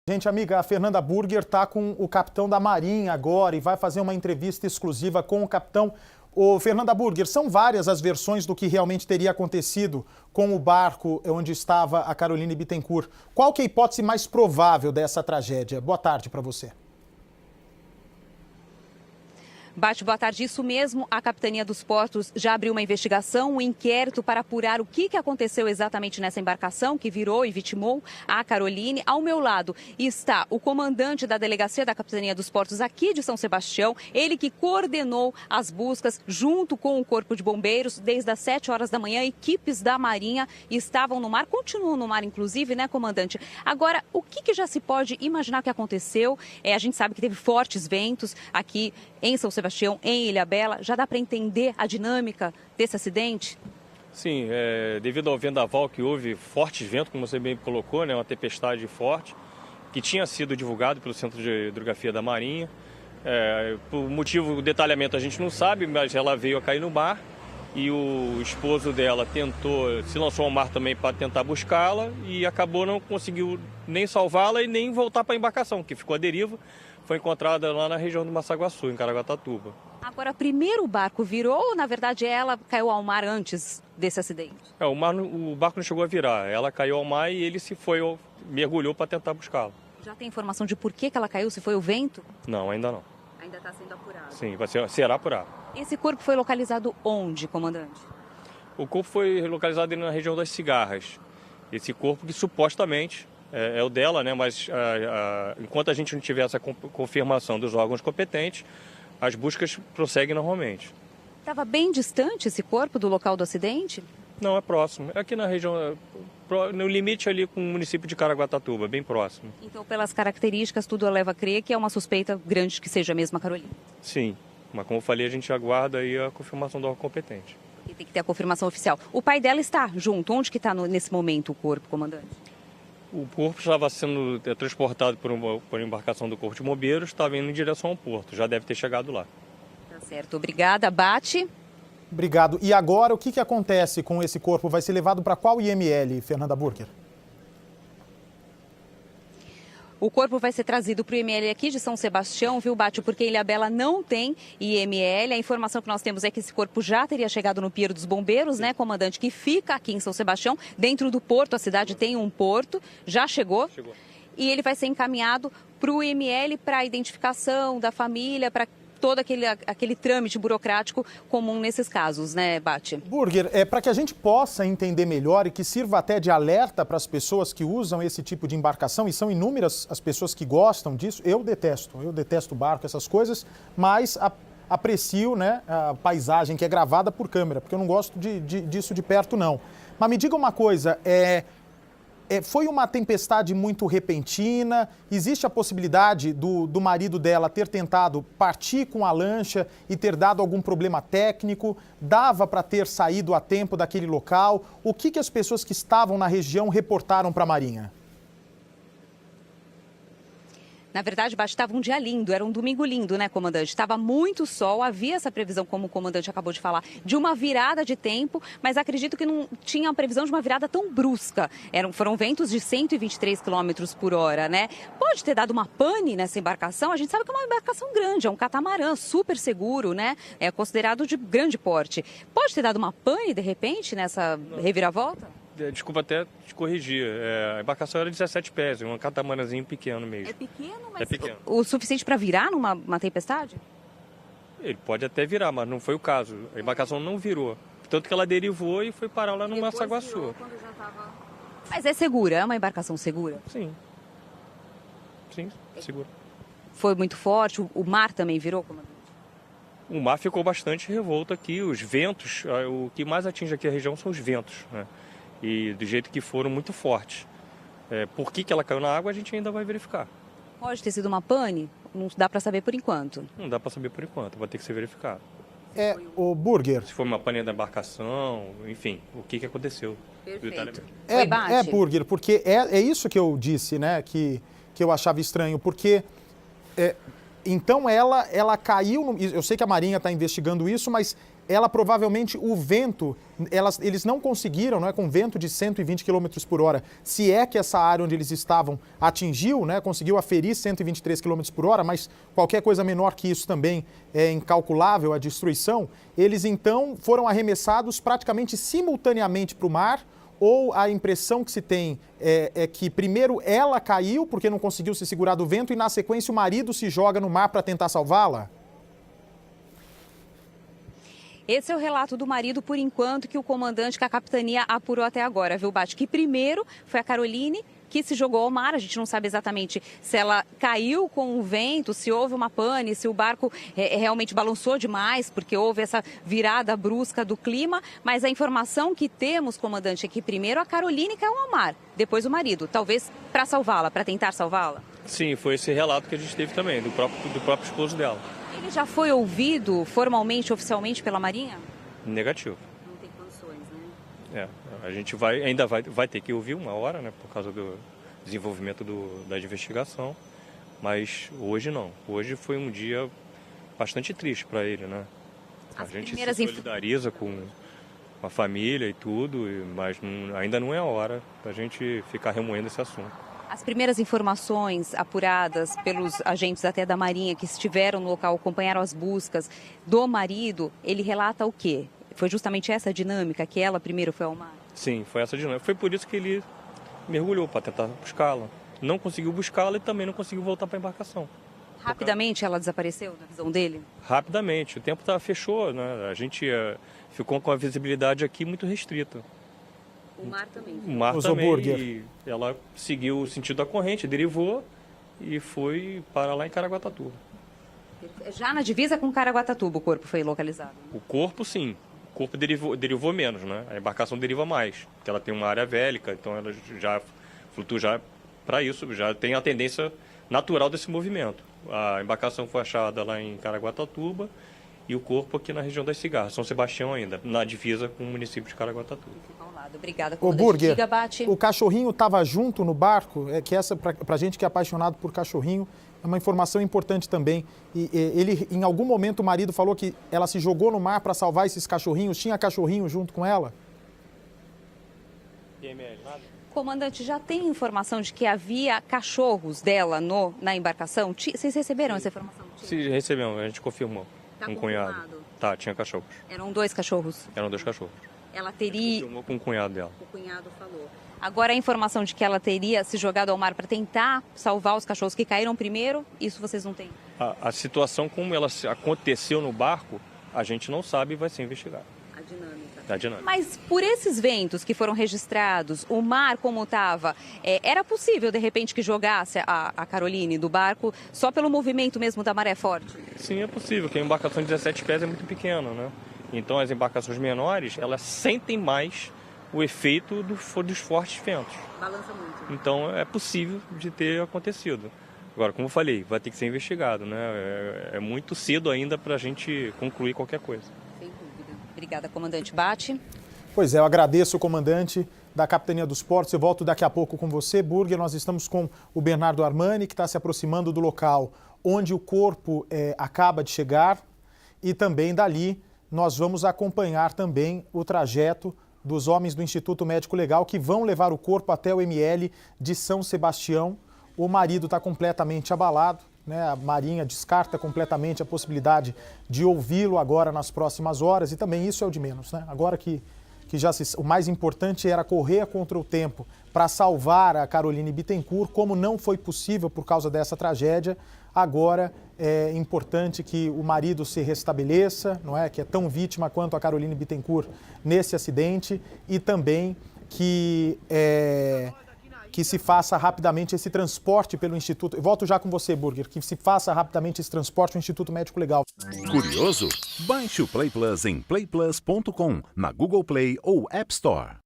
Gente, amiga, a Fernanda Burger está com o capitão da Marinha agora e vai fazer uma entrevista exclusiva com o capitão. Ô, Fernanda Burger, são várias as versões do que realmente teria acontecido com o barco onde estava a Caroline Bittencourt. Qual que é a hipótese mais provável dessa tragédia? Boa tarde para você. Bate, boa tarde. Isso mesmo, a Capitania dos Portos já abriu uma investigação, um inquérito para apurar o que aconteceu exatamente nessa embarcação que virou e vitimou a Caroline. Ao meu lado está o comandante da delegacia da Capitania dos Portos aqui de São Sebastião, ele que coordenou as buscas junto com o Corpo de Bombeiros desde as 7 horas da manhã. Equipes da Marinha estavam no mar, continuam no mar inclusive, né, comandante? Agora, o que já se pode imaginar que aconteceu? A gente sabe que teve fortes ventos aqui em São Sebastião, em Ilhabela. Já dá para entender a dinâmica desse acidente? Sim, devido ao vendaval que houve, fortes ventos, como você bem colocou, né, uma tempestade forte, que tinha sido divulgado pelo Centro de Hidrografia da Marinha. Por motivo, o detalhamento a gente não sabe, mas ela veio a cair no mar e o esposo dela se lançou ao mar também para tentar buscá-la e acabou não conseguiu nem salvá-la e nem voltar para a embarcação, que ficou à deriva. Foi encontrada lá na região do Massaguaçu, em Caraguatatuba. Agora, primeiro o barco virou ou, na verdade, ela caiu ao mar antes desse acidente? O barco não chegou a virar. Ela caiu ao mar e ele mergulhou para tentar buscá-la. Já tem informação de por que ela caiu? Se foi o vento? Não, ainda não. Ainda está sendo apurado? Sim, será apurado. Esse corpo foi localizado onde, comandante? O corpo foi localizado na região das Cigarras. Esse corpo que supostamente é o dela, né? Mas enquanto a gente não tiver essa confirmação dos órgãos competentes, as buscas prosseguem normalmente. Estava bem distante esse corpo do local do acidente? Não, é próximo. É aqui na região, no limite ali com o município de Caraguatatuba, bem próximo. Então, pelas características, tudo leva a crer que é uma suspeita grande que seja a mesma Caroline? Sim, mas como eu falei, a gente aguarda aí a confirmação do órgão competente. E tem que ter a confirmação oficial. O pai dela está junto. Onde que está nesse momento o corpo, comandante? O corpo estava sendo transportado por embarcação do Corpo de Bombeiros, estava indo em direção ao porto, já deve ter chegado lá. Tá certo, obrigada. Bate. Obrigado. E agora, o que acontece com esse corpo? Vai ser levado para qual IML, Fernanda Burger? O corpo vai ser trazido para o IML aqui de São Sebastião, viu, Bate? Porque Ilhabela não tem IML. A informação que nós temos é que esse corpo já teria chegado no Pier dos Bombeiros, né, comandante? Que fica aqui em São Sebastião, dentro do porto. A cidade tem um porto, já chegou. E ele vai ser encaminhado para o IML para a identificação da família, para todo aquele trâmite burocrático comum nesses casos, né, Bate? Burger, para que a gente possa entender melhor e que sirva até de alerta para as pessoas que usam esse tipo de embarcação, e são inúmeras as pessoas que gostam disso, eu detesto barco, essas coisas, mas aprecio, né, a paisagem que é gravada por câmera, porque eu não gosto disso de perto, não. Mas me diga uma coisa, foi uma tempestade muito repentina? Existe a possibilidade do marido dela ter tentado partir com a lancha e ter dado algum problema técnico? Dava para ter saído a tempo daquele local? O que as pessoas que estavam na região reportaram para a Marinha? Na verdade, estava um dia lindo, era um domingo lindo, né, comandante? Estava muito sol, havia essa previsão, como o comandante acabou de falar, de uma virada de tempo, mas acredito que não tinha a previsão de uma virada tão brusca. Foram ventos de 123 km por hora, né? Pode ter dado uma pane nessa embarcação? A gente sabe que é uma embarcação grande, é um catamarã super seguro, né? É considerado de grande porte. Pode ter dado uma pane, de repente, nessa reviravolta? Desculpa até te corrigir, a embarcação era de 17 pés, um catamarãzinho pequeno mesmo. É pequeno, mas é pequeno. O suficiente para virar numa tempestade? Ele pode até virar, mas não foi o caso. A embarcação não virou. Tanto que ela derivou e foi parar lá no Massaguaçu. Mas é segura? É uma embarcação segura? Sim. Sim, segura. Foi muito forte? O mar também virou, comandante? O mar ficou bastante revolto aqui. Os ventos, o que mais atinge aqui a região são os ventos, né? E do jeito que foram, muito fortes. Por que ela caiu na água, a gente ainda vai verificar. Pode ter sido uma pane? Não dá para saber por enquanto. Não dá para saber por enquanto, vai ter que ser verificado. O Burger. Se foi uma pane da embarcação, enfim, o que aconteceu. Perfeito. Burger, porque é isso que eu disse, né, que eu achava estranho, porque... Então ela caiu, eu sei que a Marinha está investigando isso, mas ela provavelmente, o vento, eles não conseguiram, não é, com vento de 120 km por hora, se é que essa área onde eles estavam atingiu, né, conseguiu aferir 123 km por hora, mas qualquer coisa menor que isso também é incalculável a destruição, eles então foram arremessados praticamente simultaneamente para o mar, ou a impressão que se tem é que primeiro ela caiu porque não conseguiu se segurar do vento e na sequência o marido se joga no mar para tentar salvá-la? Esse é o relato do marido, por enquanto, que o comandante, que a capitania apurou até agora, viu, Bate? Que primeiro foi a Caroline que se jogou ao mar. A gente não sabe exatamente se ela caiu com o vento, se houve uma pane, se o barco realmente balançou demais, porque houve essa virada brusca do clima. Mas a informação que temos, comandante, é que primeiro a Caroline caiu ao mar, depois o marido, talvez para salvá-la, para tentar salvá-la. Sim, foi esse relato que a gente teve também, do próprio esposo dela. Ele já foi ouvido formalmente, oficialmente pela Marinha? Negativo. Não tem condições, né? A gente ainda vai ter que ouvir uma hora, né, por causa do desenvolvimento da investigação, mas hoje não. Hoje foi um dia bastante triste para ele, né? A gente se solidariza com a família e tudo, mas ainda não é a hora da gente ficar remoendo esse assunto. As primeiras informações apuradas pelos agentes até da Marinha que estiveram no local, acompanharam as buscas do marido, ele relata o quê? Foi justamente essa dinâmica, que ela primeiro foi ao mar? Sim, foi essa dinâmica. Foi por isso que ele mergulhou, para tentar buscá-la. Não conseguiu buscá-la e também não conseguiu voltar para a embarcação. Rapidamente ela desapareceu, na visão dele? Rapidamente. O tempo fechou, né? A gente ficou com a visibilidade aqui muito restrita. O mar também. O mar também. E ela seguiu o sentido da corrente, derivou e foi para lá em Caraguatatuba. Já na divisa com Caraguatatuba o corpo foi localizado? O corpo, sim. O corpo derivou menos, né? A embarcação deriva mais, porque ela tem uma área vélica, então ela já flutua já para isso, já tem a tendência natural desse movimento. A embarcação foi achada lá em Caraguatatuba e o corpo aqui na região das Cigarras, São Sebastião ainda, na divisa com o município de Caraguatatuba. Obrigada, comandante. Ô, Burger, o cachorrinho estava junto no barco? Que essa, para a gente que é apaixonado por cachorrinho, é uma informação importante também. Ele, em algum momento, o marido falou que ela se jogou no mar para salvar esses cachorrinhos. Tinha cachorrinho junto com ela? Comandante, já tem informação de que havia cachorros dela na embarcação? Vocês receberam essa informação? Sim, recebemos, a gente confirmou. Tá cunhado. Tinha cachorros. Eram 2 cachorros? Eram 2 cachorros. Ela teria... Confirmou com o cunhado dela. O cunhado falou. Agora, a informação de que ela teria se jogado ao mar para tentar salvar os cachorros que caíram primeiro, isso vocês não têm? A situação como ela aconteceu no barco, a gente não sabe e vai ser investigado. A dinâmica. Mas por esses ventos que foram registrados, o mar como estava, era possível, de repente, que jogasse a Caroline do barco só pelo movimento mesmo da maré forte? Sim, é possível, porque a embarcação de 17 pés é muito pequena, né? Então, as embarcações menores, elas sentem mais o efeito dos fortes ventos. Balança muito. Então, é possível de ter acontecido. Agora, como eu falei, vai ter que ser investigado, né? É muito cedo ainda para a gente concluir qualquer coisa. Sem dúvida. Obrigada, comandante Bate. Pois é, eu agradeço o comandante da Capitania dos Portos. Eu volto daqui a pouco com você, Burger. Nós estamos com o Bernardo Armani, que está se aproximando do local onde o corpo acaba de chegar. E também dali nós vamos acompanhar também o trajeto dos homens do Instituto Médico Legal que vão levar o corpo até o ML de São Sebastião. O marido está completamente abalado, né? A Marinha descarta completamente a possibilidade de ouvi-lo agora nas próximas horas e também isso é o de menos, né? Agora que o mais importante era correr contra o tempo para salvar a Caroline Bittencourt, como não foi possível por causa dessa tragédia, agora é importante que o marido se restabeleça, não é? Que é tão vítima quanto a Caroline Bittencourt nesse acidente e também que se faça rapidamente esse transporte pelo Instituto. Eu volto já com você, Burger, que se faça rapidamente esse transporte no Instituto Médico Legal. Curioso? Baixe o Play Plus em playplus.com, na Google Play ou App Store.